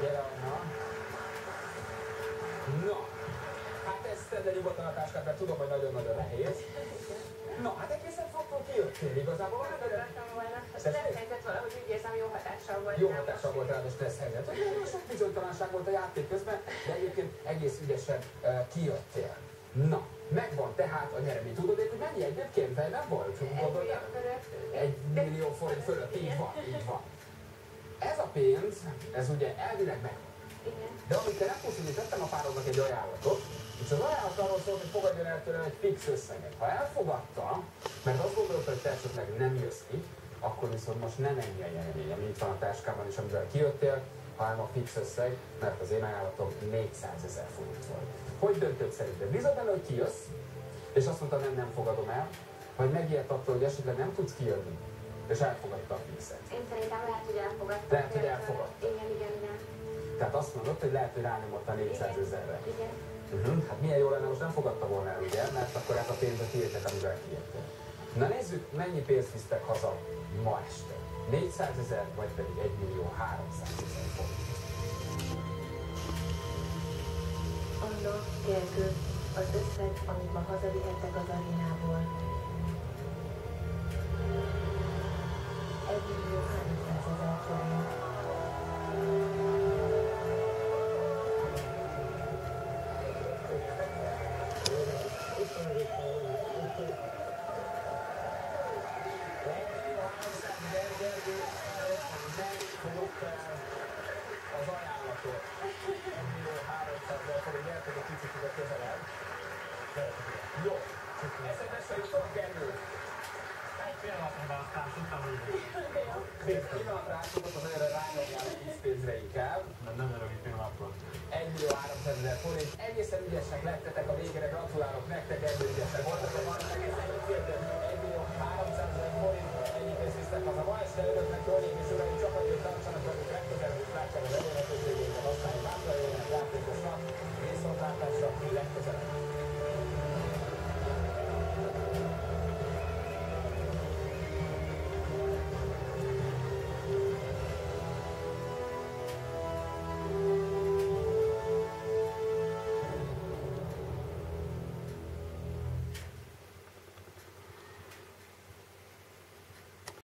Gyere, Anna. Na, hát ezt tedd le nyugodtan a táskát, mert tudom, hogy nagyon-nagyon nehéz. Na, hát egészen fogtól kijöttél igazából. Gondoltam volna. A stressz helyzet valahogy úgy érzem, jó hatással volt. Jó hatással volt rád a stressz helyzet. Nagyon sok bizonytalanság volt a játék közben, de egyébként egész ügyesen kijöttél. Na, megvan tehát a nyeremény. Tudod, hogy mennyi egyébként fejben volt? 1 millió forint fölött, így van, így van. Ez a pénz, ez ugye elvileg megvan. Igen. De amit te nem tudsz, hogy tettem a párodnak egy ajánlatot, és az ajánlat arról szólt, hogy fogadjon el tőlem egy fix összeget. Ha elfogadta, mert azt gondolta, hogy te esetleg nem jössz ki, akkor viszont most nem ennyi a nyeremény, ami itt van a táskában is, amivel kijöttél, hanem a fix összeg, mert az én ajánlatom 400 000 forint volt. Hogy döntöd szerinted? Bízod benne, hogy kijössz, és azt mondta, nem fogadom el, vagy megijedt attól, hogy esetleg nem tudsz kijönni, és elfogadta a fixet. Én szerintem lehet, hogy elfogadta. Lehet, hogy elfogadta. Igen. Tehát azt mondod, hogy lehet, hogy rányomott a 400 000-re. Igen. Hát milyen jó lenne, most nem fogadta volna el, ugye? Mert akkor ez a pénz a tiétek, amivel kijöttél. Na nézzük, mennyi pénzt visztek haza ma este. 400 000, vagy pedig 1 300 000 forint. Anna, Gergő, az összeg, amit ma hazavihettek az arénából. 1 300 000 forint. Az ajánlatot. 1 300 000 forint, gyertek egy kicsit ide közelebb. Jó. Eszedesre jutott, Gergő? Egy pillanatra aztán tudtam, hogy Pillanatra átszokott, az erre rányomjál a kis pénzre inkább. nem örömi pillanatban. 1 300 000 forint. Egészen ügyesek lettetek a végére, gratulálok nektek, ebből ügyesek voltatok. Egészen úgy kértem, 1 300 000 forint. Ennyi pénzt visztek haza. Ma este önöknek, hölgyeim és uraim, csapatért tartsanak velünk legközelebb, és látják az elérhető